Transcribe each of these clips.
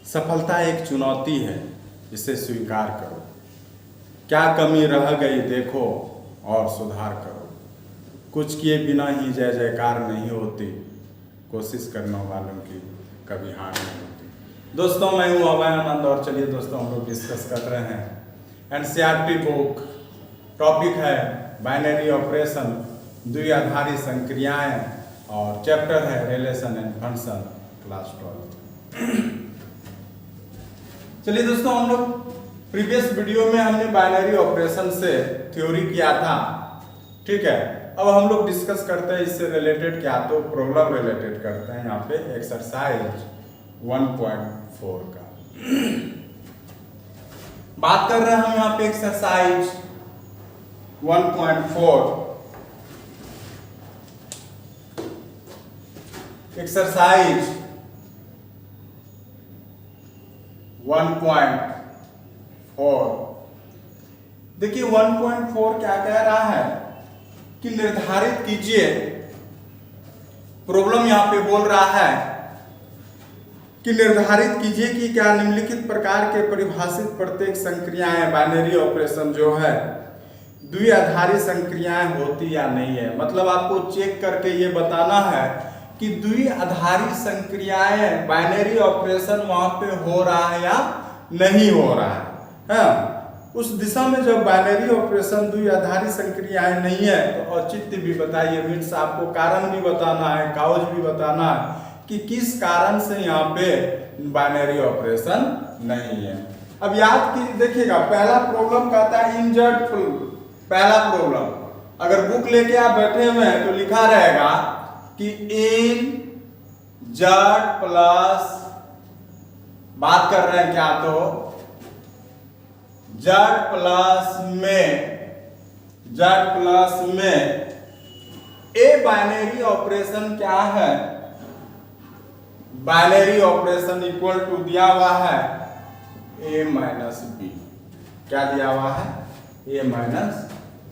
सफलता एक चुनौती है, इसे स्वीकार करो। क्या कमी रह गई देखो और सुधार करो। कुछ किए बिना ही जय जयकार नहीं होती, कोशिश करने वालों की कभी हार नहीं होती। दोस्तों, मैं हूँ अभय आनंद और चलिए दोस्तों हम लोग डिस्कस कर रहे हैं एनसीईआरटी बुक। टॉपिक है बाइनरी ऑपरेशन, द्विआधारी संक्रियाएं और चैप्टर है रिलेशन एंड फंक्शन, क्लास 12। चलिए दोस्तों, हम लोग प्रीवियस वीडियो में हमने बाइनरी ऑपरेशन से थ्योरी किया था, ठीक है। अब हम लोग डिस्कस करते हैं इससे रिलेटेड क्या, तो प्रॉब्लम रिलेटेड करते हैं। यहाँ पे एक्सरसाइज 1.4 का बात कर रहे हैं हम। यहाँ पे एक्सरसाइज 1.4 एक्सरसाइज 1.4 देखिए 1.4 क्या कह रहा है कि निर्धारित कीजिए। प्रॉब्लम यहां पे बोल रहा है कि निर्धारित कीजिए कि क्या निम्नलिखित प्रकार के परिभाषित प्रत्येक संक्रियाएं बाइनरी ऑपरेशन जो है द्विआधारी संक्रियाएं होती या नहीं है। मतलब आपको चेक करके ये बताना है कि द्विआधारी संक्रियाएं बाइनरी ऑपरेशन वहां पे हो रहा है या नहीं हो रहा है। उस दिशा में जब बाइनरी ऑपरेशन द्विआधारी संक्रियाएं नहीं है तो औचित्य भी बताइए, मीन्स आपको कारण भी बताना है, काउज भी बताना है कि किस कारण से यहाँ पे बाइनरी ऑपरेशन नहीं है। अब याद कीजिए, देखिएगा पहला प्रॉब्लम कहता है इन जेड। पहला प्रॉब्लम अगर बुक लेके आप बैठे हुए हैं तो लिखा रहेगा कि इन जेड प्लस, बात कर रहे हैं क्या, तो जेड प्लस में ए बाइनरी ऑपरेशन क्या है। बाइनरी ऑपरेशन इक्वल टू दिया हुआ है ए माइनस बी। क्या दिया हुआ है? ए माइनस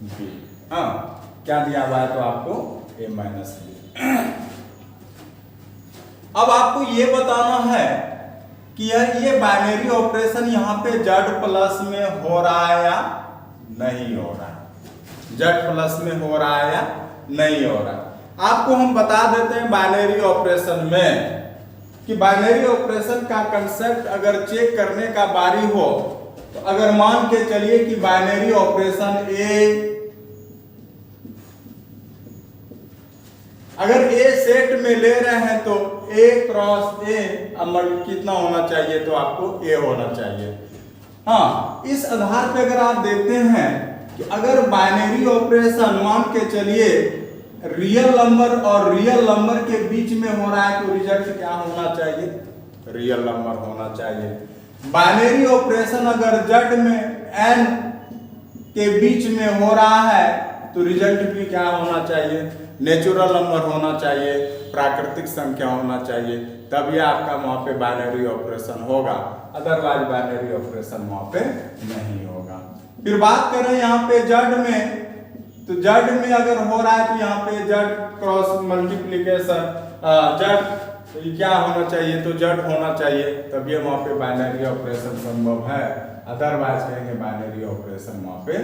बी। हाँ, क्या दिया हुआ है तो आपको ए माइनस बी। अब आपको ये बताना है कि ये बाइनरी ऑपरेशन यहाँ पे जेड प्लस में हो रहा है या नहीं हो रहा है। जेड प्लस में हो रहा है या नहीं हो रहा है। आपको हम बता देते हैं बाइनरी ऑपरेशन में कि बाइनरी ऑपरेशन का कंसेप्ट अगर चेक करने का बारी हो तो अगर मान के चलिए कि बाइनरी ऑपरेशन ए, अगर ए सेट में ले रहे हैं तो ए क्रॉस ए कितना होना चाहिए, तो आपको ए होना चाहिए। हाँ, इस आधार पे अगर आप देखते हैं कि अगर बाइनरी ऑपरेशन मान के चलिए रियल नंबर और रियल नंबर के बीच में हो रहा है तो रिजल्ट क्या होना चाहिए? रियल नंबर होना चाहिए। बाइनरी ऑपरेशन अगर जेड में एन के बीच में हो रहा है तो रिजल्ट भी क्या होना चाहिए? नेचुरल नंबर होना चाहिए, प्राकृतिक संख्या होना चाहिए, तभी आपका वहां पे बाइनरी ऑपरेशन होगा। अदरवाइज बाइनरी ऑपरेशन वहां पे नहीं होगा। फिर बात करें यहाँ पे जेड में, तो जेड में अगर हो रहा है तो यहाँ पे जेड क्रॉस मल्टीप्लीकेशन जेड क्या होना चाहिए, तो जेड होना चाहिए, तभी वहां पे बाइनरी ऑपरेशन संभव है। अदरवाइज कहेंगे बाइनरी ऑपरेशन वहां पे।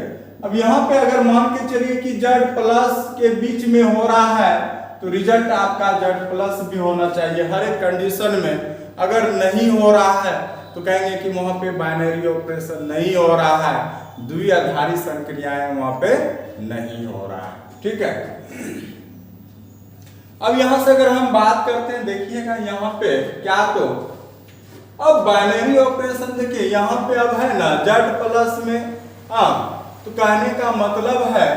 अब यहाँ पे अगर मान के चलिए कि जेड प्लस के बीच में हो रहा है तो रिजल्ट आपका जेड प्लस भी होना चाहिए। हर एक कंडीशन में अगर नहीं हो रहा है तो कहेंगे कि वहां पे बाइनरी ऑपरेशन नहीं हो रहा है, द्विआधारी संक्रियाएं वहां पे नहीं हो रहा है, ठीक है। अब यहां से अगर हम बात करते हैं, देखिएगा यहाँ पे क्या, तो अब बाइनरी ऑपरेशन देखिए यहाँ पे अब है ना जेड प्लस में, तो कहने का मतलब है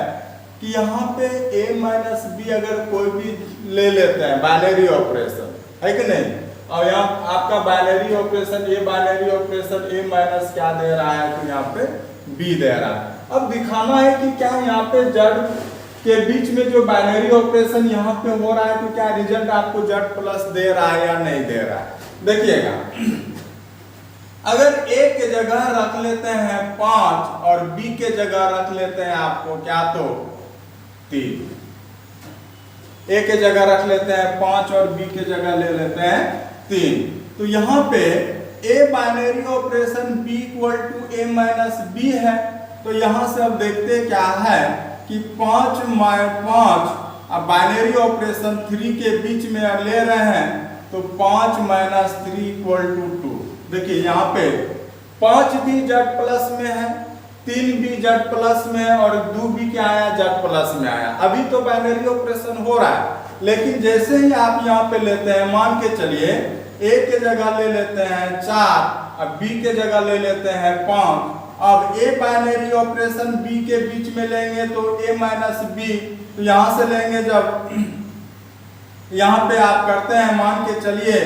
कि यहाँ पे a माइनस बी अगर कोई भी ले लेते हैं बाइनरी ऑपरेशन, है कि नहीं, और यहाँ आपका binary operation A binary operation a minus क्या दे रहा है, तो यहाँ पे b दे रहा है। अब दिखाना है कि क्या यहाँ पे जेड के बीच में जो बाइनरी ऑपरेशन यहाँ पे हो रहा है तो क्या रिजल्ट आपको जेड प्लस दे रहा है या नहीं दे रहा है। देखिएगा अगर a के जगह रख लेते हैं 5 और b के जगह रख लेते हैं आपको क्या, तो 3। a के जगह रख लेते हैं 5 और b के जगह ले लेते हैं 3, तो यहाँ पे A binary operation B equal to A minus B है, तो यहां से अब देखते क्या है कि 5 अब बाइनरी ऑपरेशन 3 के बीच में ले रहे हैं, तो 5 माइनस 3 इक्वल टू 2। देखिए यहाँ पे 5 भी जेड प्लस में है, 3 भी जेड प्लस में है और 2 भी क्या आया, जेड प्लस में आया। अभी तो बाइनरी ऑपरेशन हो रहा है, लेकिन जैसे ही आप यहाँ पे लेते हैं, मान के चलिए ए के जगह ले लेते हैं 4, अब बी के जगह ले लेते हैं 5। अब ए बाइनरी ऑपरेशन बी के बीच में लेंगे तो ए माइनस बी, तो यहां से लेंगे जब यहां पे आप करते हैं, मान के चलिए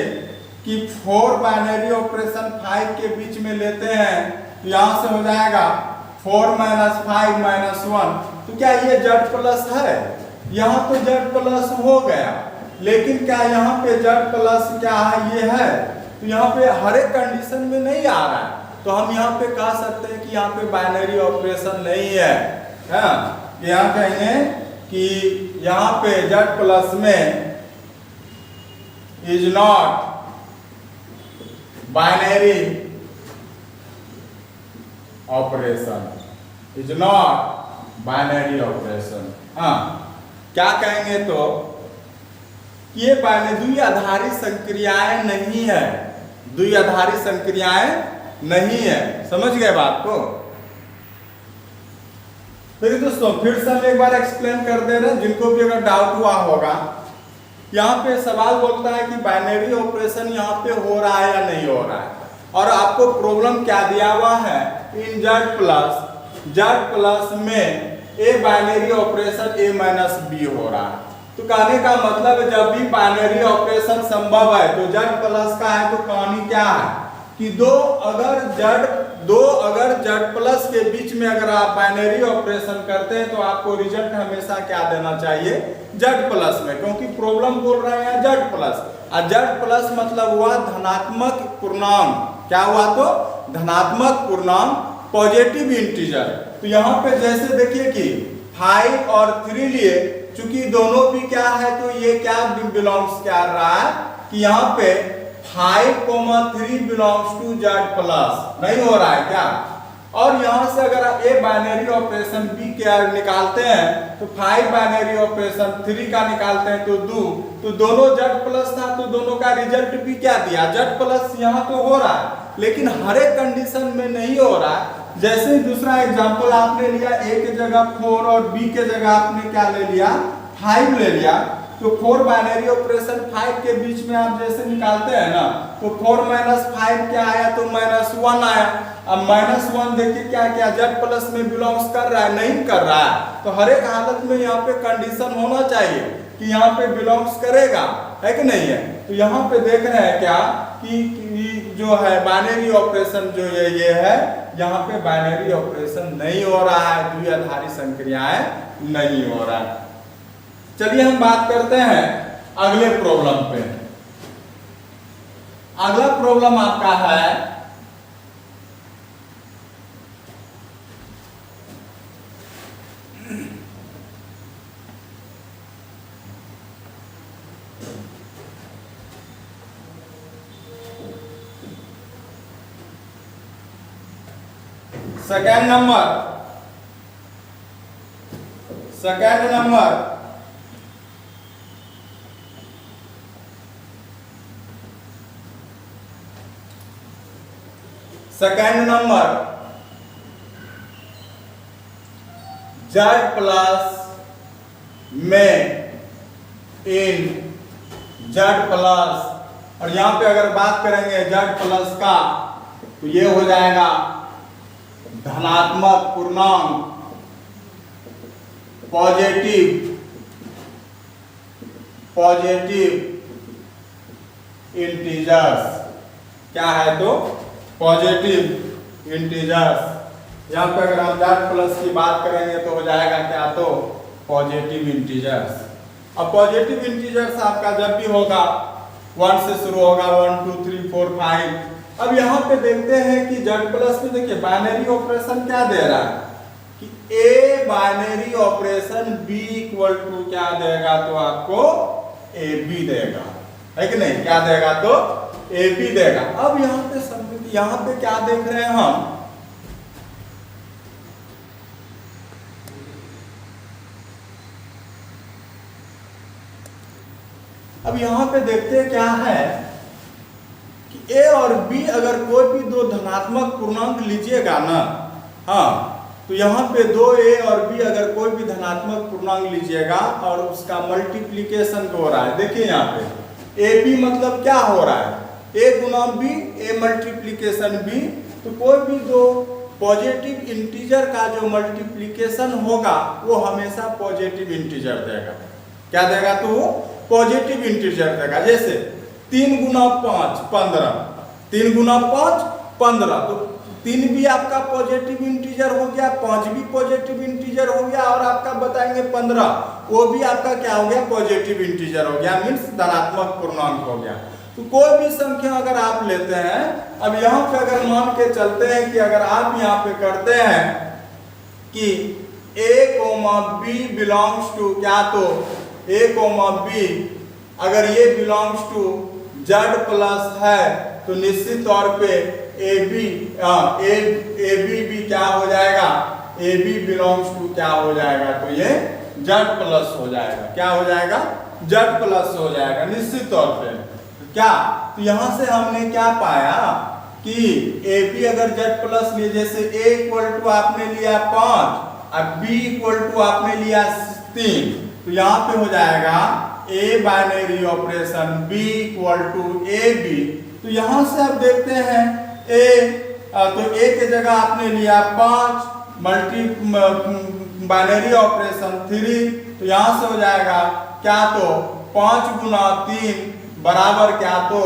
कि 4 बाइनरी ऑपरेशन 5 के बीच में लेते हैं, तो यहां से हो जाएगा 4 माइनस 5 माइनस 1। तो क्या ये जेड प्लस है? यहाँ तो जेड प्लस हो गया, लेकिन क्या यहाँ पे जेड प्लस क्या है, ये है। तो यहाँ पे हर एक कंडीशन में नहीं आ रहा है, तो हम यहाँ पे कह सकते हैं कि यहाँ पे बाइनरी ऑपरेशन नहीं है। यहाँ कहेंगे कि यहाँ पे जेड प्लस में is not binary operation, is not binary operation. क्या कहेंगे तो ये द्विआधारी संक्रियाएं नहीं है, द्विआधारी संक्रियाएं नहीं है। समझ गए बात को? फिर दोस्तों फिर से हम एक बार एक्सप्लेन कर दे रहे हैं, जिनको भी अगर डाउट हुआ होगा। यहाँ पे सवाल बोलता है कि बाइनरी ऑपरेशन यहाँ पे हो रहा है या नहीं हो रहा है, और आपको प्रॉब्लम क्या दिया हुआ है, इन जेड प्लस में A binary operation A minus B हो रहा है। तो कहने का मतलब जब भी बाइनरी ऑपरेशन संभव है तो जेड प्लस का है, तो कहानी क्या है कि दो अगर जेड प्लस के बीच में अगर आप बाइनरी ऑपरेशन करते हैं तो आपको रिजल्ट हमेशा क्या देना चाहिए, जेड प्लस में, क्योंकि प्रॉब्लम बोल रहे हैं जेड प्लस। और जेड प्लस मतलब हुआ धनात्मक पूर्णांक। क्या हुआ? तो धनात्मक पूर्णांक, पॉजिटिव इंटीजर। तो यहाँ पे जैसे देखिए कि 5 और 3 लिए, चूंकि दोनों भी क्या है, तो ये क्या बिलोंग्स क्या रहा है कि यहाँ पे 5,3 बिलोंग्स टू जेड प्लस नहीं हो रहा है क्या। और यहां से अगर आप ए बाइनरी ऑपरेशन बी के निकालते हैं तो 5 बाइनरी ऑपरेशन 3 का निकालते हैं तो 2, तो दोनों जेड प्लस था, तो दोनों का रिजल्ट भी क्या दिया, जेड प्लस। यहाँ तो हो रहा है, लेकिन हर एक कंडीशन में नहीं हो रहा है। जैसे दूसरा एग्जांपल आपने लिया, ए के जगह 4 और बी के जगह आपने क्या ले लिया, 5 ले लिया, तो 4 बाइनरी ऑपरेशन 5 के बीच में आप जैसे निकालते हैं ना, तो 4 माइनस 5 क्या आया, तो -1 आया। अब -1 देखिए क्या क्या जेड प्लस में बिलोंग्स कर रहा है, नहीं कर रहा है। तो हर एक हालत में यहाँ पे कंडीशन होना चाहिए कि यहाँ पे बिलोंग्स करेगा, है कि नहीं है। तो यहाँ पे देख रहे हैं क्या कि जो है बाइनरी ऑपरेशन जो ये है, यहाँ पे बाइनरी ऑपरेशन नहीं हो रहा है, द्विआधारी संक्रियाएं नहीं हो रहा है। चलिए हम बात करते हैं अगले प्रॉब्लम पे। अगला प्रॉब्लम आपका है second number second number Z plus में इन जेड प्लस, और यहां पे अगर बात करेंगे जेड प्लस का, तो ये हो जाएगा धनात्मक पूर्णांक, पॉजिटिव इंटीजर्स। क्या है? तो पॉजिटिव इंटीजर्स। यहाँ पे अगर हम जेड प्लस की बात करेंगे तो हो जाएगा क्या, तो पॉजिटिव इंटीजर्स। अब पॉजिटिव इंटीजर्स आपका जब भी होगा 1 से शुरू होगा, 1 2 3 4 5। अब यहाँ पे देखते हैं कि जेड प्लस में देखिए बाइनरी ऑपरेशन क्या दे रहा है कि A binary operation B equal to क्या देगा, तो आपको ए बी देगा, है कि नहीं। क्या देगा? तो ए बी देगा। अब यहाँ पे समझिए, यहाँ पे क्या देख रहे हैं हम, अब यहाँ पे देखते हैं क्या है कि ए और बी अगर कोई भी दो धनात्मक पूर्णांक लीजिएगा ना, हाँ, तो यहाँ पे दो ए और बी अगर कोई भी धनात्मक पूर्णांक लीजिएगा और उसका मल्टीप्लिकेशन हो रहा है, देखिए यहाँ पे ए बी मतलब क्या हो रहा है, ए गुना बी, ए मल्टीप्लिकेशन बी, तो कोई भी दो पॉजिटिव इंटीजर का जो मल्टीप्लिकेशन होगा वो हमेशा पॉजिटिव इंटीजर देगा। क्या देगा, तो वो पॉजिटिव इंटीजर देगा। जैसे 3 गुना 5 15, 3 गुना 5 15, तो 3 भी आपका पॉजिटिव इंटीजर हो गया, 5 भी पॉजिटिव इंटीजर हो गया, और आपका बताएंगे 15, वो भी आपका क्या हो गया, पॉजिटिव इंटीजर हो गया, मीन्स धनात्मक पूर्णांक हो गया। तो कोई भी संख्या अगर आप लेते हैं, अब यहाँ पे अगर मान के चलते हैं कि अगर आप यहाँ पे करते हैं कि a, b बिलोंग्स टू क्या, तो a, b अगर ये बिलोंग्स टू z प्लस है तो निश्चित तौर पे ए बी भी क्या हो जाएगा, ए बी बिलोंग्स टू क्या हो जाएगा, तो ये z प्लस हो जाएगा। क्या हो जाएगा, z प्लस हो जाएगा निश्चित तौर पे। क्या, तो यहाँ से हमने क्या पाया कि ए बी अगर z प्लस लिए, जैसे a इक्वल टू आपने लिया 5 और b इक्वल टू आपने लिया 3, तो यहाँ पे हो जाएगा a binary operation b equal to A B. तो यहाँ से आप देखते हैं तो a के जगह आपने लिया 5 मल्टी बाइनरी ऑपरेशन 3, तो यहाँ से हो जाएगा क्या, तो 5 गुना 3 बराबर क्या, तो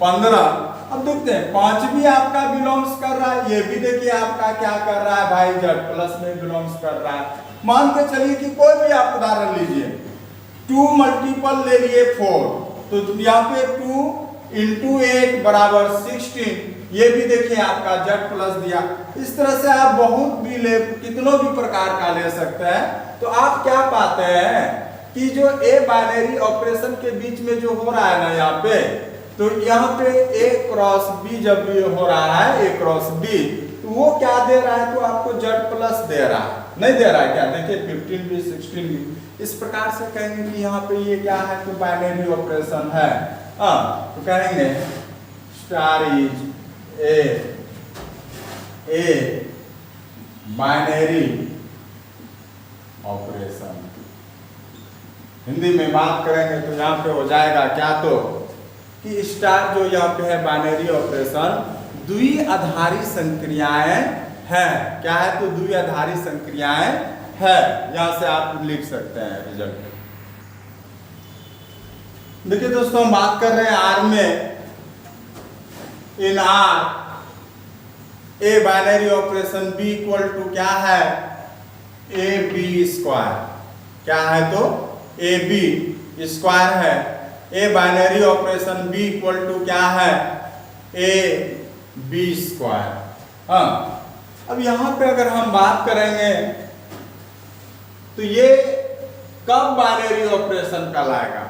15। अब देखते हैं 5 भी आपका बिलोंग्स कर रहा है, ये भी देखिए आपका क्या कर रहा है भाई, z प्लस में बिलोंग्स कर रहा है। मान के चलिए कि कोई भी आप उदाहरण लीजिए, 2 मल्टीपल ले लिए 4, तो यहाँ पे 2 इंटू 8 बराबर 16, ये भी देखिए आपका z प्लस दिया। इस तरह से आप बहुत भी ले, कितनों भी प्रकार का ले सकते हैं। तो आप क्या पाते हैं कि जो ए बाइनरी ऑपरेशन के बीच में जो हो रहा है ना यहाँ पे, तो यहाँ पे a क्रॉस b जब ये हो रहा है, a क्रॉस b, तो वो क्या दे रहा है, तो आपको z प्लस दे रहा है, नहीं दे रहा है क्या, देखिए 15 भी 16 भी। इस प्रकार से कहेंगे कि यहाँ पे ये क्या है, तो बाइनरी ऑपरेशन है। तो कहेंगे star is a binary operation. Hindi में बात करेंगे तो यहाँ पे हो जाएगा क्या, तो कि स्टार जो यहाँ पे है बाइनरी ऑपरेशन द्विआधारी संक्रियाएं है। क्या है, तो द्विआधारी संक्रियाएं है। यहाँ से आप लिख सकते हैं रिजल्ट। देखिए दोस्तों, हम बात कर रहे हैं आर में, in R A binary operation B equal to क्या है, ए बी स्क्वायर। क्या है, तो ए बी स्क्वायर है। A binary operation B equal to क्या है, ए बी स्क्वायर। हाँ, अब यहां पे अगर हम बात करेंगे तो ये कब बाइनरी ऑपरेशन कहलाएगा,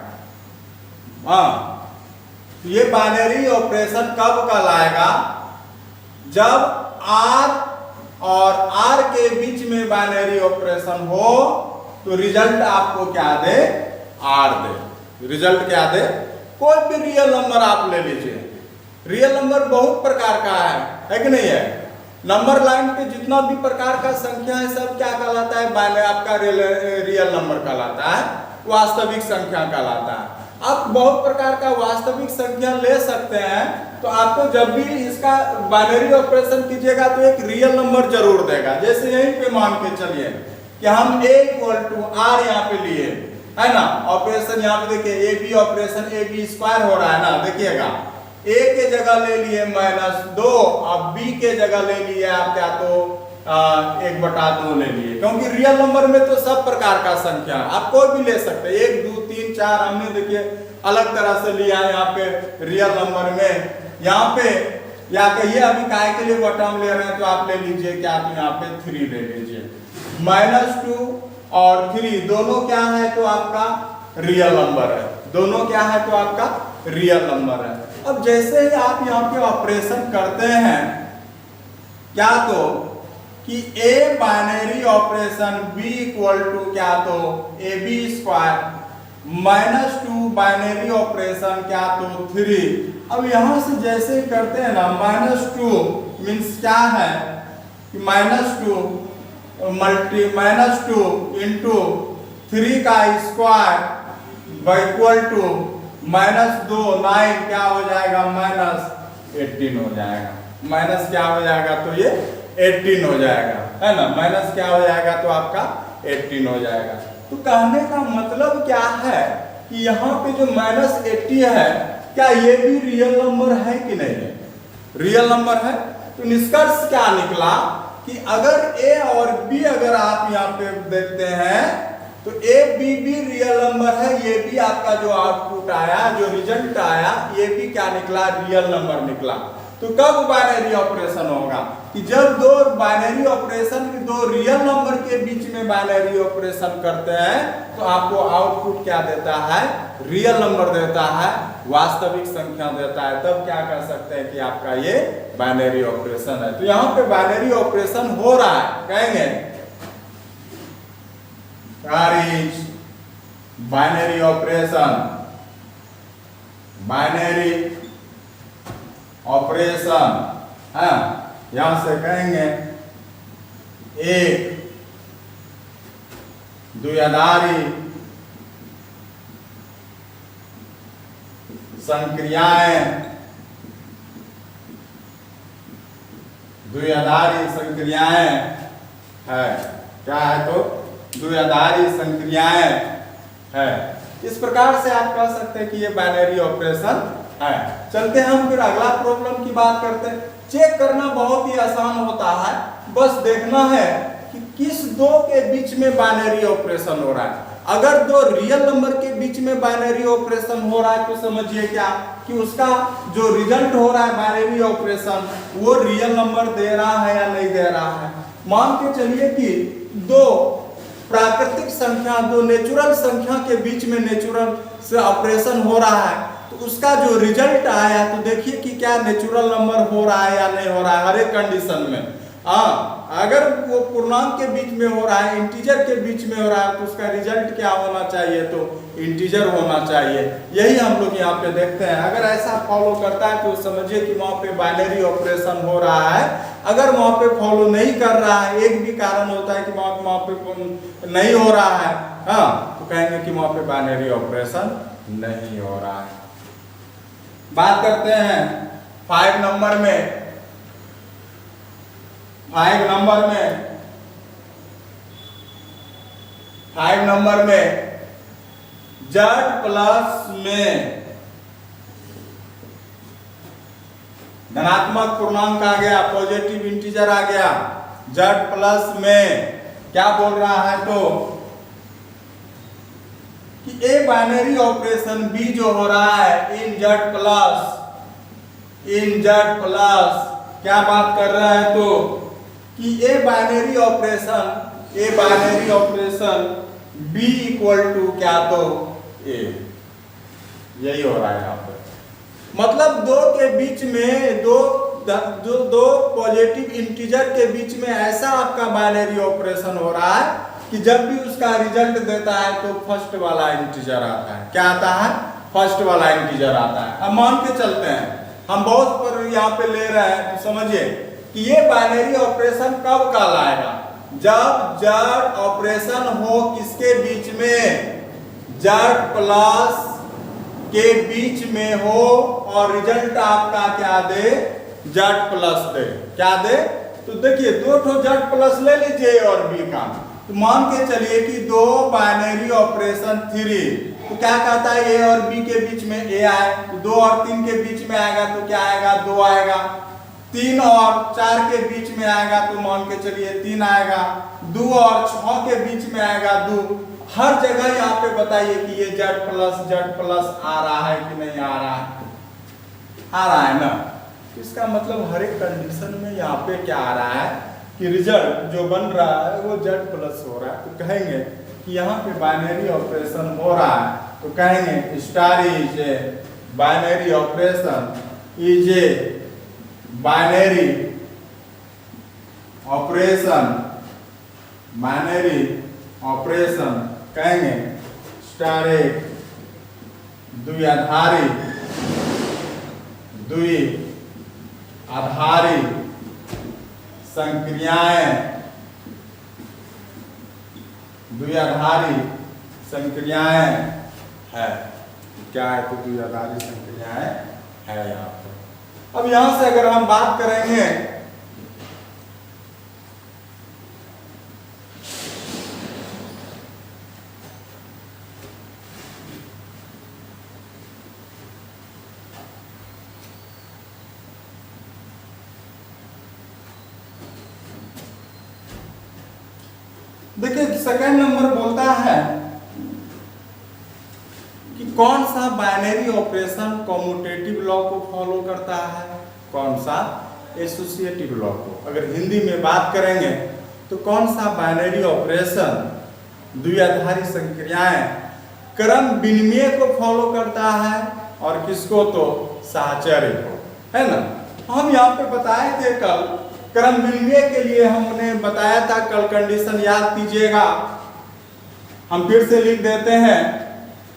हाँ, तो ये बाइनरी ऑपरेशन कब कहलाएगा, जब R और R के बीच में बाइनरी ऑपरेशन हो तो रिजल्ट आपको क्या दे, R दे। रिजल्ट क्या दे, कोई भी रियल नंबर आप ले लीजिए। रियल नंबर बहुत प्रकार का है कि नहीं है। नंबर लाइन पे जितना भी प्रकार का संख्या है सब क्या कहलाता है, बाइनरी आपका रियल नंबर कहलाता है, वास्तविक संख्या कहलाता है। आप बहुत प्रकार का वास्तविक संख्या ले सकते हैं, तो आपको जब भी इसका बाइनरी ऑपरेशन कीजिएगा तो एक रियल नंबर जरूर देगा। जैसे यहीं पे मान के चलिए कि हम a इक्वल टू आर यहाँ पे लिए, है ना, ऑपरेशन यहाँ पे देखिए A B operation A B square हो रहा है ना, देखिएगा a के जगह ले लिए -2, अब b के जगह ले लिए आप क्या, तो 1/2 ले लिए, क्योंकि रियल नंबर में तो सब प्रकार का संख्या आप कोई भी ले सकते हैं, 1 2 3 4, हमने देखिए अलग तरह से लिया है यहाँ पे रियल नंबर में। यहाँ पे या कहिए अभी काय के लिए बटन ले रहे हैं तो आप ले लीजिए क्या, आप यहाँ पे 3 ले लीजिए। -2 और 3 दोनों क्या है, तो आपका रियल नंबर है, दोनों क्या है, तो आपका रियल नंबर है। अब जैसे ही आप यहाँ पे ऑपरेशन करते हैं क्या तो कि A binary operation B equal to क्या तो A B square -2 binary operation क्या तो 3। अब यहां से जैसे करते हैं ना -2 मीन्स क्या है कि -2 इंटू 3 का स्क्वायर इक्वल टू -2 9 क्या हो जाएगा -18 हो जाएगा। माइनस क्या हो जाएगा तो ये 18 हो जाएगा, है ना। माइनस क्या हो जाएगा तो आपका 18 हो जाएगा। तो कहने का मतलब क्या है कि यहाँ पे जो -80 है क्या ये भी रियल नंबर है कि नहीं है? रियल नंबर है। तो निष्कर्ष क्या निकला कि अगर ए और बी अगर आप यहाँ पे देखते हैं तो ए बी भी रियल नंबर है, ये भी आपका जो आउटपुट आया जो रिजल्ट आया ये भी क्या निकला रियल नंबर निकला। तो कब बाइनरी ऑपरेशन होगा कि जब दो बाइनरी ऑपरेशन दो रियल नंबर के बीच में बाइनरी ऑपरेशन करते हैं तो आपको आउटपुट क्या देता है रियल नंबर देता है, वास्तविक संख्या देता है। तब क्या कर सकते हैं कि आपका ये बाइनरी ऑपरेशन है। तो यहाँ पे बाइनरी ऑपरेशन हो रहा है, कहेंगे बाइनरी ऑपरेशन, बाइनरी ऑपरेशन है। यहां से कहेंगे एक द्विआधारी संक्रियाएं, द्विआधारी संक्रियाएं है। क्या है तो द्विआधारी संक्रियाएं है। इस प्रकार से आप कह सकते हैं कि ये बाइनरी ऑपरेशन है। चलते हैं हम फिर अगला प्रॉब्लम की बात करते हैं। चेक करना बहुत ही आसान होता है, बस देखना है कि किस दो के बीच में बाइनरी ऑपरेशन हो रहा है। अगर दो रियल नंबर के बीच में बाइनरी ऑपरेशन हो रहा है तो समझिए क्या कि उसका जो रिजल्ट हो रहा है बाइनरी ऑपरेशन वो रियल नंबर दे रहा है या नहीं दे रहा है। मान के चलिए कि दो प्राकृतिक संख्या, दो नेचुरल संख्या के बीच में नेचुरल से ऑपरेशन हो रहा है तो उसका जो रिजल्ट आया तो देखिए कि क्या नेचुरल नंबर हो रहा है या नहीं हो रहा है हर एक कंडीशन में। अगर वो पूर्णांक के बीच में हो रहा है, इंटीजर के बीच में हो रहा है तो उसका रिजल्ट क्या होना चाहिए तो इंटीजर होना चाहिए। यही हम लोग यहाँ पे देखते हैं। अगर ऐसा फॉलो करता है तो समझिए कि वहाँ पे बाइनरी ऑपरेशन हो रहा है। अगर वहाँ पे फॉलो नहीं कर रहा है, एक भी कारण होता है कि वहाँ पे नहीं हो रहा है, तो कहेंगे कि वहाँ पे बाइनरी ऑपरेशन नहीं हो रहा है। बात करते हैं 5 नंबर में। 5 नंबर में जेड प्लस में धनात्मक पूर्णांक आ गया, पॉजिटिव इंटीजर आ गया। जेड प्लस में क्या बोल रहा है तो कि ए बाइनरी ऑपरेशन बी जो हो रहा है इन जेड प्लस क्या बात कर रहा है तो कि A binary operation B equal to क्या तो ए, यही हो रहा है यहाँ पे। मतलब दो के बीच में दो पॉजिटिव इंटीजर के बीच में ऐसा आपका बाइनरी ऑपरेशन हो रहा है कि जब भी उसका रिजल्ट देता है तो फर्स्ट वाला इंटीजर आता है। क्या आता है? फर्स्ट वाला इंटीजर आता है। अब मान के चलते हैं, हम बहुत पर यहाँ पे ले रहे हैं तो समझिए कि ये बाइनरी ऑपरेशन कब कहलाएगा? जब जेड ऑपरेशन हो किसके बीच में? जेड प्लस के बीच में हो और रिजल्ट आपका क्या दे? जेड प्लस दे। क्या दे? तो देखिए दो ठो जेड प्लस ले लीजिए और बी का, तो मान के चलिए कि दो बाइनरी ऑपरेशन 3, तो क्या कहता है ए और बी के बीच में ए आए, तो 2 और 3 के बीच में आएगा तो क्या आएगा? 2 आएगा। 3 और 4 के बीच में आएगा तो मान के चलिए 3 आएगा। 2 और 6 के बीच में आएगा 2। हर जगह यहाँ पे बताइए कि ये जेड प्लस आ रहा है कि नहीं आ रहा है? आ रहा है ना। इसका मतलब हर एक कंडीशन में यहाँ पे क्या आ रहा है कि रिजल्ट जो बन रहा है वो जेड प्लस हो रहा है। तो कहेंगे कि यहाँ पे बाइनरी ऑपरेशन हो रहा है तो कहेंगे star is binary operation is A binary operation कहेंगे स्टार एक द्विआधारी संक्रियाएं है। क्या है? तो द्विआधारी संक्रियाएं है यहाँ पर। अब यहां से अगर हम बात करेंगे देखिए, सेकंड नंबर बोलता है कि कौन सा बाइनरी ऑपरेशन कॉम्यूटेटिव लॉ को फॉलो करता है, कौन सा एसोसिएटिव लॉ को। अगर हिंदी में बात करेंगे तो कौन सा बाइनरी ऑपरेशन द्विआधारी संक्रियाएं क्रम विनिमय को फॉलो करता है और किसको? तो साहचर्य को, है ना। हम यहाँ पे बताए थे कल क्रम विनिमय के लिए हमने बताया था, कल कंडीशन याद कीजिएगा। हम फिर से लिख देते हैं,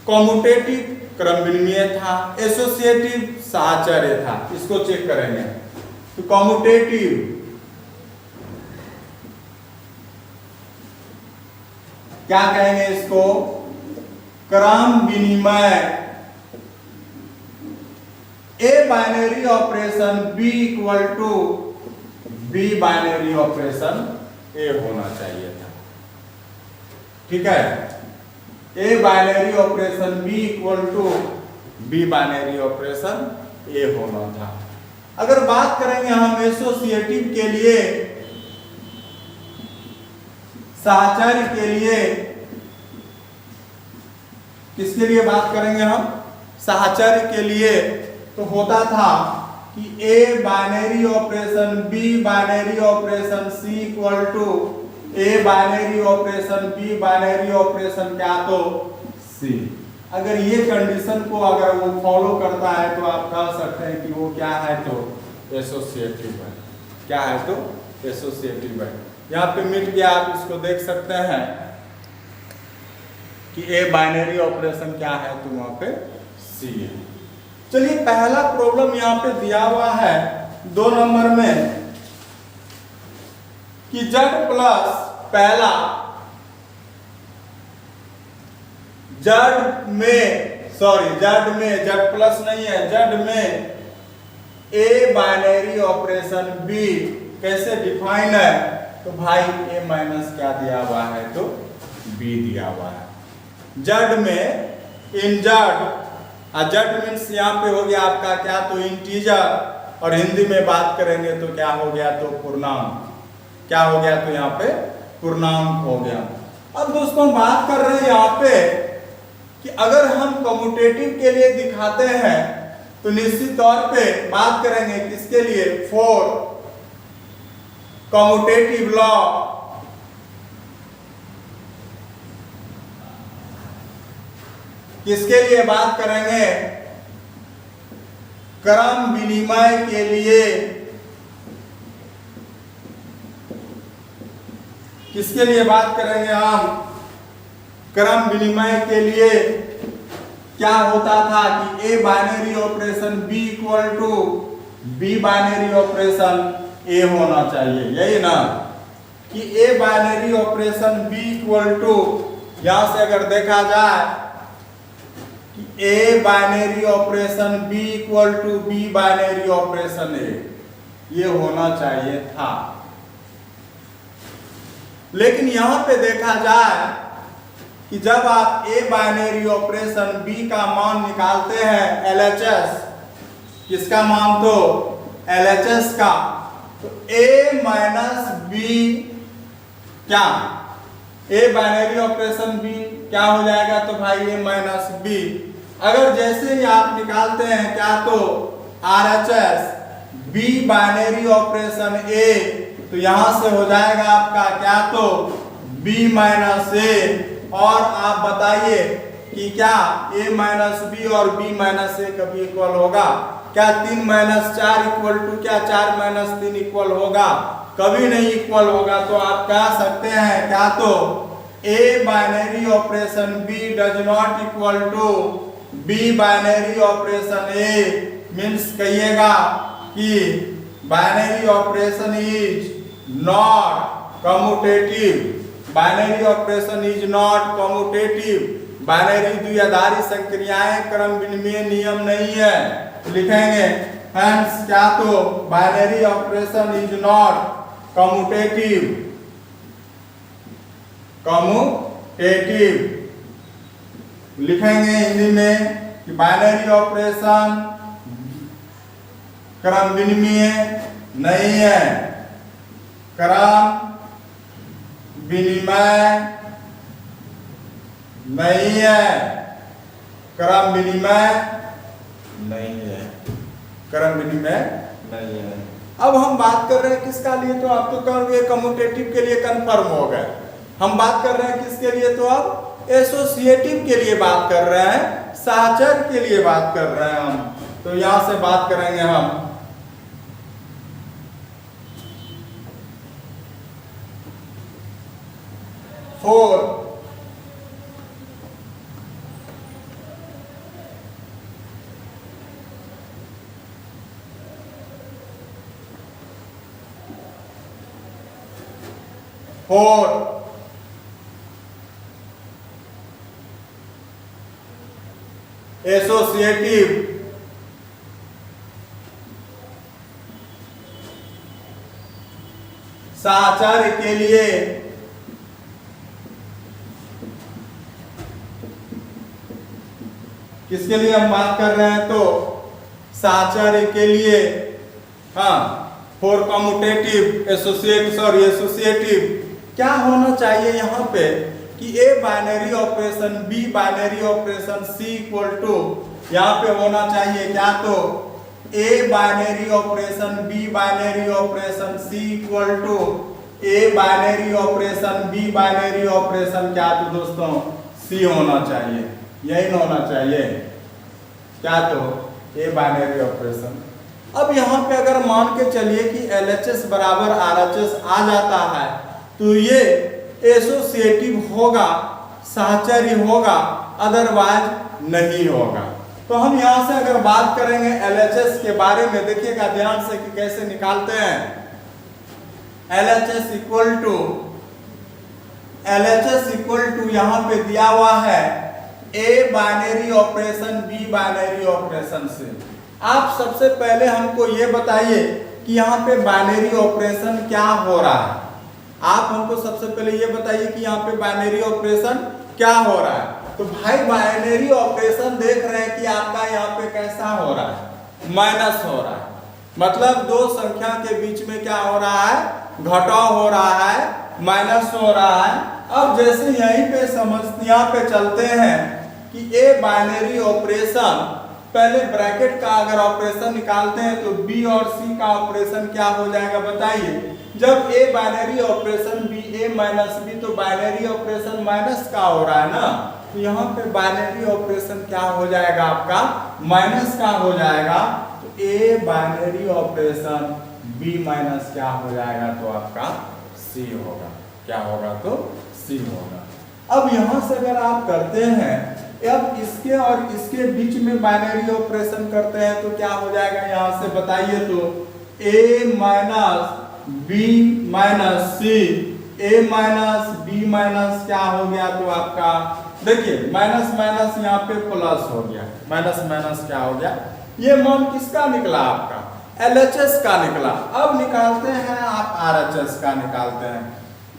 कॉम्यूटेटिव क्रम विनिमय था, एसोसिएटिव साहचर्य था। इसको चेक करेंगे तो कॉम्यूटेटिव क्या कहेंगे इसको? क्रम विनिमय A binary operation B equal to B binary operation A होना चाहिए था। ठीक है, A binary operation B equal to B binary operation A होना था। अगर बात करेंगे हम एसोसिएटिव के लिए, साहचर्य के लिए, किसके लिए बात करेंगे हम? साहचर्य के लिए, तो होता था कि A binary operation B binary operation C equal to A binary operation B binary operation क्या? तो सी। अगर ये कंडीशन को अगर वो फॉलो करता है तो आप कह सकते हैं कि वो क्या है? तो एसोसिएटिव है। क्या है? तो एसोसिएटिव है। यहाँ पे मिट गया, आप इसको देख सकते हैं कि ए बाइनरी ऑपरेशन क्या है? तो वहां पे सी है। चलिए, पहला प्रॉब्लम यहाँ पे दिया हुआ है 2 नंबर में कि Z प्लस पहला Z प्लस नहीं है, Z में A बाइनरी ऑपरेशन B कैसे डिफाइन है? तो भाई A माइनस क्या दिया हुआ है? तो B दिया हुआ है। Z में इन Z मीन्स यहाँ पे हो गया आपका क्या? तो इंटीजर, और हिंदी में बात करेंगे तो क्या हो गया? तो पूर्णांक। क्या हो गया? तो यहाँ पे पूर्णांक हो गया। अब दोस्तों बात कर रहे हैं यहाँ पे कि अगर हम कम्यूटेटिव के लिए दिखाते हैं तो निश्चित तौर पे बात करेंगे किसके लिए? फॉर कम्यूटेटिव लॉ किसके लिए बात करेंगे? क्रम विनिमय के लिए। किसके लिए बात करेंगे हम? क्रम विनिमय के लिए। क्या होता था कि A binary operation B equal to B binary operation A होना चाहिए, यही ना। कि A binary operation B equal to, यहां से अगर देखा जाए कि A binary operation B equal to B binary operation A, ये होना चाहिए था। लेकिन यहां पे देखा जाए कि जब आप ए बाइनरी ऑपरेशन बी का मान निकालते हैं LHS, किसका मान? तो LHS का, तो ए माइनस बी क्या? ए बाइनरी ऑपरेशन बी क्या हो जाएगा? तो भाई ए माइनस बी। अगर जैसे ही आप निकालते हैं क्या? तो RHS बी बाइनरी ऑपरेशन ए, तो यहां से हो जाएगा आपका क्या? तो बी माइनस ए। और आप बताइए कि क्या a माइनस बी और b माइनस ए कभी इक्वल होगा? क्या 3 माइनस 4 इक्वल टू क्या 4 माइनस 3 इक्वल होगा? कभी नहीं इक्वल होगा। तो आप कह सकते हैं क्या? तो a binary operation b does not equal to b binary operation a, means कहिएगा कि binary operation is not commutative. Binary operation is not commutative. Binary द्विआधारी संक्रियाएं क्रम विनिमय नियम नहीं है। तो लिखेंगे हेंस क्या? तो binary operation is not commutative. Commutative लिखेंगे हिंदी में कि बाइनरी ऑपरेशन क्रम विनिमय नहीं है। क्रम विनिमय नहीं है। क्रम विनिमय नहीं है। क्रम विनिमय नहीं है। अब हम बात कर रहे हैं किसका लिए? तो आप तो कहोगे कम्यूटेटिव के लिए कंफर्म हो गए। हम बात कर रहे हैं किसके लिए? तो अब एसोसिएटिव के लिए बात कर रहे हैं, सहचर के लिए बात कर रहे हैं हम। तो यहां से बात करेंगे हम फोर एसोसिएटिव सहचर्य के लिए किसके लिए हम बात कर रहे हैं? तो सहचर्य के लिए, हाँ, फॉर कम्यूटेटिव एसोसिएटिव क्या होना चाहिए यहाँ पे कि A binary operation B binary operation C equal to, यहाँ पे होना चाहिए क्या? तो A binary operation B binary operation C equal to A binary operation B binary operation क्या? तो दोस्तों सी होना चाहिए। यही ना होना चाहिए क्या? तो ए बाइनरी ऑपरेशन। अब यहाँ पे अगर मान के चलिए कि LHS बराबर RHS आ जाता है तो ये एसोसिएटिव होगा, सहचर्य होगा, अदरवाइज नहीं होगा। तो हम यहाँ से अगर बात करेंगे LHS के बारे में, देखिएगा ध्यान से कि कैसे निकालते हैं। LHS इक्वल टू यहाँ पे दिया हुआ है A binary operation B binary operation से। आप सबसे पहले हमको ये बताइए कि यहाँ पे बाइनरी ऑपरेशन क्या हो रहा है। आप हमको सबसे पहले ये बताइए कि यहाँ पे बाइनरी ऑपरेशन क्या हो रहा है। तो भाई बाइनरी ऑपरेशन देख रहे हैं कि आपका यहाँ पे कैसा हो रहा है? माइनस हो रहा है। मतलब दो संख्या के बीच में क्या हो रहा है? घटाव हो रहा है, माइनस हो रहा है। अब जैसे यहीं पे यहाँ पे चलते हैं कि ए बाइनरी ऑपरेशन, पहले ब्रैकेट का अगर ऑपरेशन निकालते हैं तो बी और सी का ऑपरेशन क्या हो जाएगा बताइए? जब A binary operation B A minus B, तो बाइनरी ऑपरेशन माइनस का हो रहा है ना, तो यहाँ पे बाइनरी ऑपरेशन क्या हो जाएगा आपका? माइनस का हो जाएगा। तो A binary operation B minus क्या हो जाएगा? तो आपका सी होगा। क्या होगा? तो सी होगा। अब यहाँ से अगर आप करते हैं, अब इसके और इसके बीच में बाइनरी ऑपरेशन करते हैं तो क्या हो जाएगा? यहाँ से बताइए तो ए माइनस बी माइनस सी, ए माइनस बी माइनस क्या हो गया? तो आपका देखिए माइनस माइनस यहाँ पे प्लस हो गया, माइनस माइनस क्या हो गया? ये मान किसका निकला? आपका LHS का निकला। अब निकालते हैं आप RHS का निकालते हैं।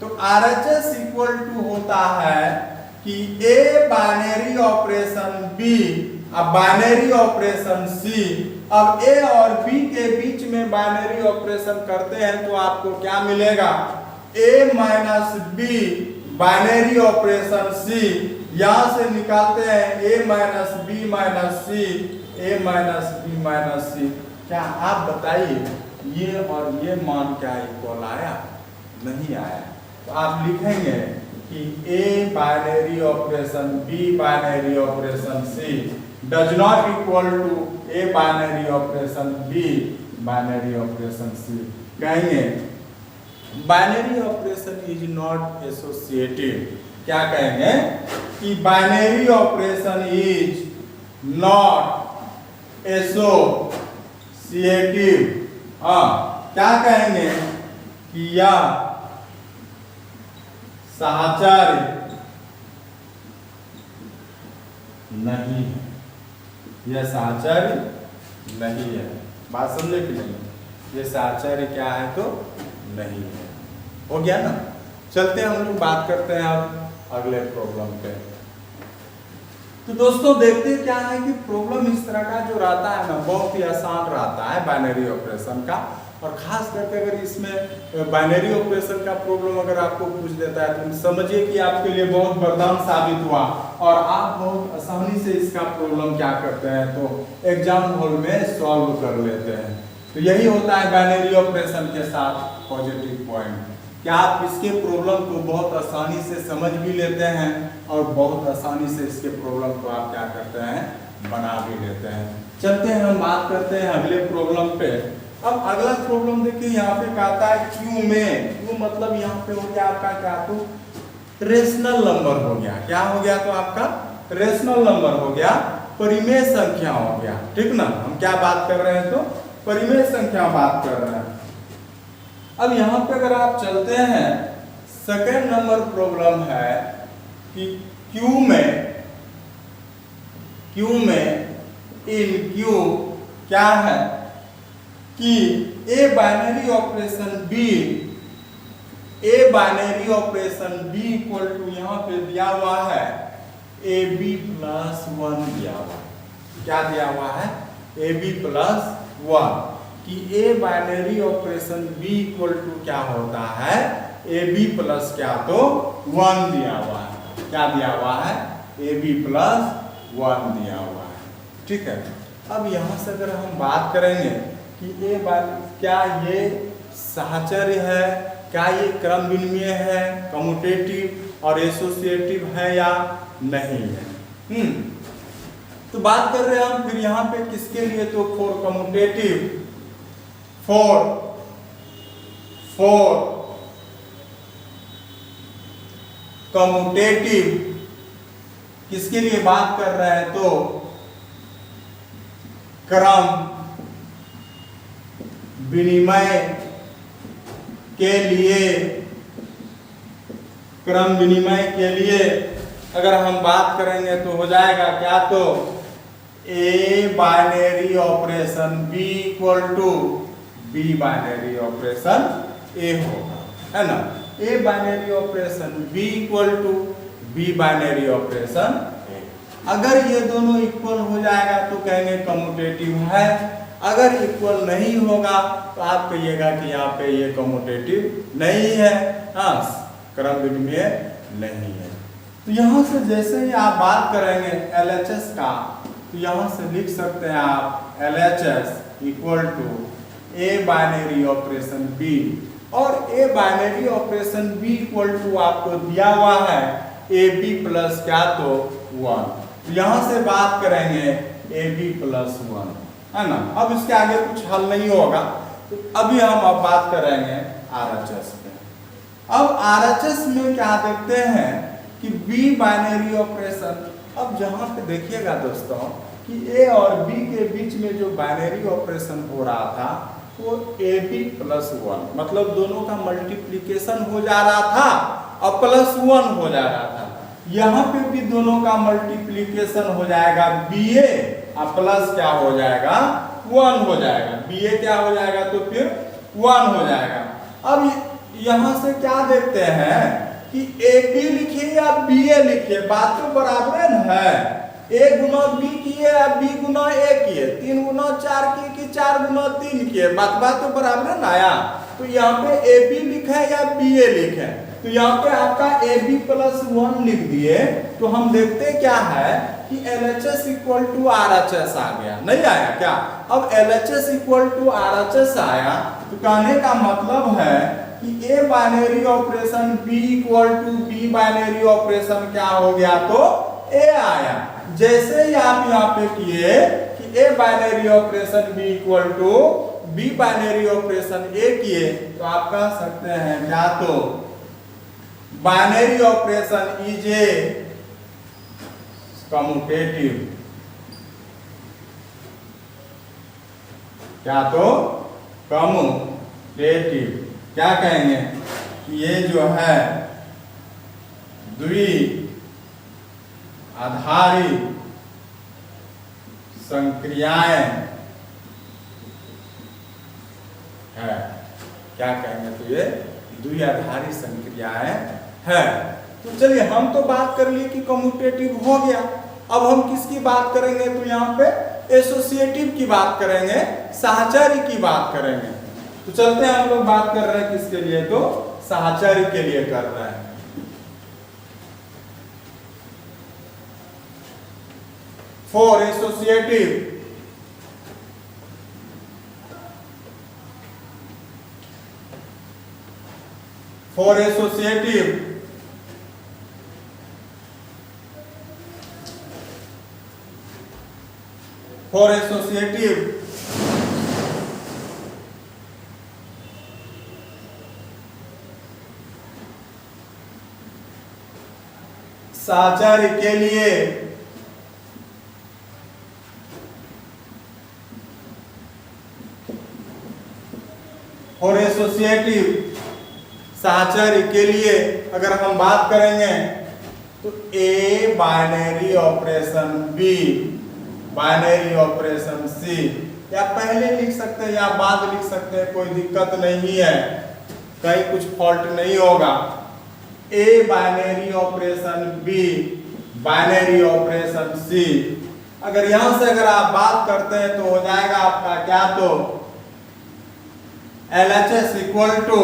तो RHS इक्वल टू होता है कि ए बाइनरी ऑपरेशन बी अब बाइनरी ऑपरेशन सी। अब ए और बी के बीच में बाइनरी ऑपरेशन करते हैं तो आपको क्या मिलेगा? ए माइनस बी बाइनरी ऑपरेशन सी। यहां से निकालते हैं ए माइनस बी माइनस सी, ए माइनस बी माइनस सी। क्या आप बताइए ये और ये मान क्या इक्वल आया? नहीं आया। तो आप लिखेंगे कि A binary operation B binary operation C does not equal to A binary operation B binary operation C, कहेंगे binary operation is not associative. क्या कहेंगे कि binary operation is not associative. हाँ, क्या कहेंगे कि यह साहचर्य नहीं है, यह साहचर्य नहीं है। बात समझे कि नहीं? ये साहचर्य क्या है तो नहीं है। हो गया ना। चलते हैं हम लोग बात करते हैं अब अगले प्रॉब्लम पे। तो दोस्तों देखते क्या है कि प्रॉब्लम इस तरह का जो रहता है ना, बहुत ही आसान रहता है बाइनरी ऑपरेशन का। और खास करके अगर इसमें बाइनरी ऑपरेशन का प्रॉब्लम अगर आपको पूछ देता है तो समझिए कि आपके लिए बहुत वरदान साबित हुआ और आप बहुत आसानी से इसका प्रॉब्लम क्या करते हैं तो एग्जाम हॉल में सॉल्व कर लेते हैं। तो यही होता है बाइनरी ऑपरेशन के साथ पॉजिटिव पॉइंट, कि आप इसके प्रॉब्लम को बहुत आसानी से समझ भी लेते हैं और बहुत आसानी से इसके प्रॉब्लम को आप क्या करते हैं बना भी लेते हैं। चलते हैं हम बात करते हैं अगले प्रॉब्लम पे। अब अगला प्रॉब्लम देखिए यहाँ पे कहता है क्यू में, क्यू मतलब यहाँ पे हो गया आपका क्या तो रेशनल नंबर हो गया। क्या हो गया तो आपका रेशनल नंबर हो गया, परिमेय संख्या हो गया। ठीक ना, हम क्या बात कर रहे हैं तो परिमेय संख्या बात कर रहे हैं। अब यहाँ पे अगर आप चलते हैं सेकेंड नंबर प्रॉब्लम है कि क्यू में इन क्यू क्या है कि A binary operation B equal to यहाँ पे दिया हुआ है AB प्लस 1 दिया हुआ है। क्या दिया हुआ है AB प्लस 1 कि A binary operation B equal to क्या होता है AB प्लस क्या तो 1 दिया हुआ है। क्या दिया हुआ है AB प्लस 1 दिया हुआ है। ठीक है, अब यहाँ से अगर हम बात करेंगे कि ए बार क्या ये साहचर्य है, क्या ये क्रम विनिमय है, कम्यूटेटिव और एसोसिएटिव है या नहीं है। तो बात कर रहे हैं हम फिर यहाँ पे किसके लिए तो फॉर कम्यूटेटिव किसके लिए बात कर रहे हैं तो क्रम विनिमय के लिए अगर हम बात करेंगे तो हो जाएगा क्या तो A binary operation B equal to B binary operation A होगा, है ना। A binary operation B equal to B binary operation A. अगर ये दोनों इक्वल हो जाएगा तो कहेंगे कम्यूटेटिव है, अगर इक्वल नहीं होगा तो आप कहिएगा कि यहाँ पे ये कम्यूटेटिव नहीं है, हाँ क्रम विनिमय नहीं है। तो यहाँ से जैसे ही आप बात करेंगे LHS का तो यहाँ से लिख सकते हैं आप LHS equal to A binary operation B, और A binary operation B equal to आपको दिया हुआ है AB प्लस क्या तो 1। तो यहाँ से बात करेंगे AB प्लस 1, है ना। अब इसके आगे कुछ हल नहीं होगा, तो अभी हम अब बात करेंगे RHS पे। अब RHS में क्या देखते हैं कि B बाइनरी ऑपरेशन, अब जहाँ पे देखिएगा दोस्तों कि A और B के बीच में जो बाइनरी ऑपरेशन हो रहा था वो AB प्लस 1, मतलब दोनों का मल्टीप्लिकेशन हो जा रहा था और प्लस 1 हो जा रहा था। यहाँ पे भी दोनों का मल्टीप्लिकेशन हो जाएगा BA और प्लस क्या हो जाएगा 1 हो जाएगा, BA क्या हो जाएगा तो फिर 1 हो जाएगा। अब यहाँ से क्या देखते हैं कि AB लिखिए या BA लिखिए, बात तो बराबर है। A गुना B किए या B गुना A किए, 3 गुना 4 किए कि 4 गुना 3 किए, बात तो बराबर है ना आया। तो यहाँ पे AB लिखे या BA लिखे, तो यहाँ पे आपका AB प्लस 1 लिख दिए। तो हम देखते क्या है कि LHS इक्वल टू RHS आ गया, नहीं आया क्या। अब LHS इक्वल टू RHS आया तो कहने का मतलब है कि A binary operation B equal to B binary operation क्या हो गया, तो ए आया। जैसे ही आप यहाँ पे किए कि A binary operation B equal to B binary operation A किए, तो आप कह सकते हैं क्या, तो binary operation is a commutative, क्या, तो कम्यूटेटिव। क्या कहेंगे कि ये जो है द्वि आधारी संक्रियाएं है। क्या कहेंगे, तो ये द्विआधारी संक्रियाएं है। तो चलिए हम तो बात कर लिए कि कम्यूटेटिव हो गया, अब हम किसकी बात करेंगे, तो यहाँ पे एसोसिएटिव की बात करेंगे, साहचर्य की बात करेंगे। तो चलते हैं, हम लोग बात कर रहे हैं किसके लिए, तो साहचर्य के लिए कर रहे हैं। फॉर एसोसिएटिव for associative साहचर्य के लिए for associative साहचर्य के लिए अगर हम बात करेंगे तो A binary operation B binary operation C, या पहले लिख सकते हैं या बाद लिख सकते हैं, कोई दिक्कत नहीं है, कहीं कुछ फॉल्ट नहीं होगा। A binary operation B binary operation C, अगर यहां से अगर आप बात करते हैं तो हो जाएगा आपका क्या, तो LHS equal to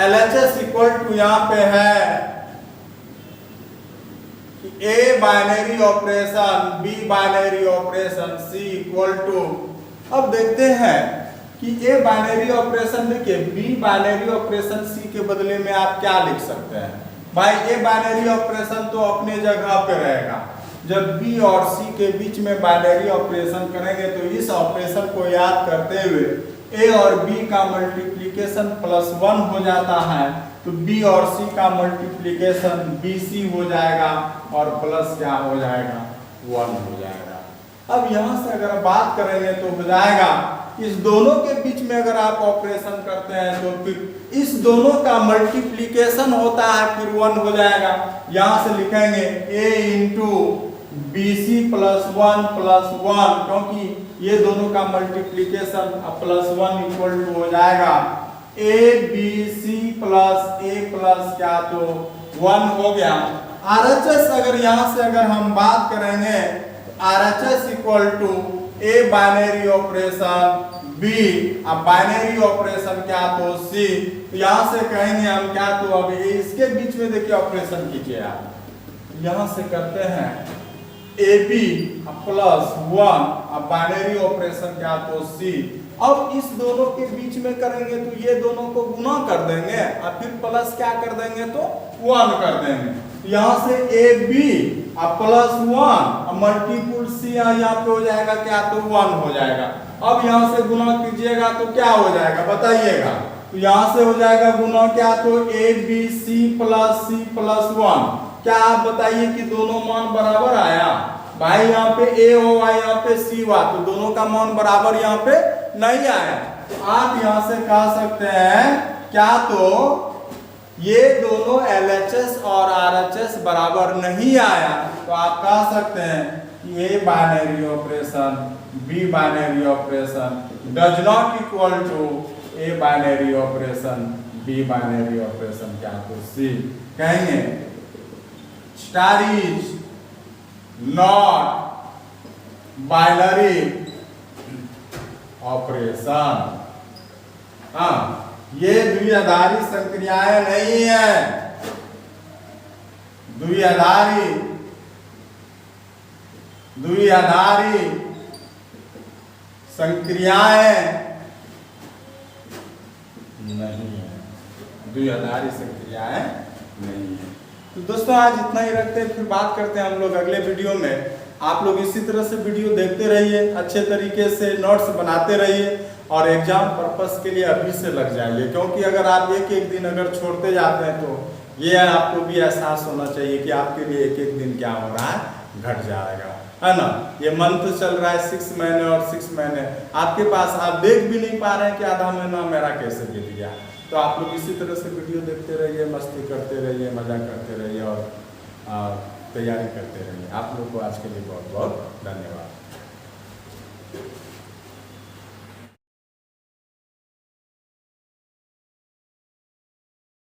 LHS equal to यहाँ पे है कि A binary operation B binary operation C equal to, अब देखते हैं कि ए बाइनरी ऑपरेशन, देखिए बी बाइनरी ऑपरेशन सी के बदले में आप क्या लिख सकते हैं भाई, ए बाइनरी ऑपरेशन तो अपने जगह पे रहेगा, जब बी और सी के बीच में बाइनरी ऑपरेशन करेंगे तो इस ऑपरेशन को याद करते हुए ए और बी का मल्टीप्लिकेशन +1 हो जाता है, तो बी और सी का मल्टीप्लिकेशन BC हो जाएगा और प्लस क्या हो जाएगा, 1 हो जाएगा। अब यहाँ से अगर बात करेंगे तो हो जाएगा इस दोनों के बीच में अगर आप ऑपरेशन करते हैं तो फिर इस दोनों का मल्टीप्लिकेशन होता है, फिर 1 हो जाएगा। यहाँ से लिखेंगे A इंटू BC +1 +1, क्योंकि ये दोनों का मल्टीप्लिकेशन +1 इक्वल टू हो जाएगा ABC प्लस A प्लस क्या, तो 1 हो गया। RHS अगर यहाँ से अगर हम बात करेंगे तो RHS equal to A binary operation B, अब बाइनरी ऑपरेशन क्या, तो सी, तो यहाँ से कहेंगे हम क्या, तो अब इसके बीच में देखिए ऑपरेशन कीजिए आप, यहाँ से करते हैं AB +1, अब बाइनरी ऑपरेशन क्या, तो C, अब इस दोनों के बीच में करेंगे तो ये दोनों को गुना कर देंगे और फिर प्लस क्या कर देंगे, तो 1 कर देंगे। यहाँ से AB +1 मल्टीपुल C यहाँ पे हो जाएगा क्या, तो 1 हो जाएगा। अब यहाँ से गुना कीजिएगा तो क्या हो जाएगा बताइएगा, तो यहाँ से हो जाएगा गुना क्या, तो ABC + C + 1, क्या आप बताइए कि दोनों मान बराबर आया भाई, यहाँ पे A हुआ यहाँ पे C हुआ, तो दोनों का मान बराबर यहाँ पे नहीं आया, तो आप यहाँ से कह सकते हैं क्या, तो ये दोनों LHS और RHS बराबर नहीं आया, तो आप कह सकते हैं कि A binary operation B binary operation does not equal to A binary operation B binary operation क्या, तो C। कहेंगे star is not binary operation, हाँ ये द्विआधारी संक्रियाएं नहीं है, द्विआधारी संक्रियाएं नहीं है, द्विआधारी संक्रियाएं नहीं है। तो दोस्तों आज इतना ही रखते हैं, फिर बात करते हैं हम लोग अगले वीडियो में। आप लोग इसी तरह से वीडियो देखते रहिए, अच्छे तरीके से नोट्स बनाते रहिए और एग्जाम पर्पस के लिए अभी से लग जाइए, क्योंकि अगर आप एक एक दिन अगर छोड़ते जाते हैं तो ये आपको भी एहसास होना चाहिए कि आपके लिए एक एक दिन क्या हो रहा है, घट जाएगा, है ना। ये मंथ चल रहा है 6 महीने और 6 महीने आपके पास, आप देख भी नहीं पा रहे हैं कि आधा महीना मेरा कैसे बीत गया। तो आप लोग इसी तरह से वीडियो देखते रहिए, मस्ती करते रहिए, मजा करते रहिए और तैयारी करते रहिए। आप लोग को आज के लिए बहुत बहुत धन्यवाद।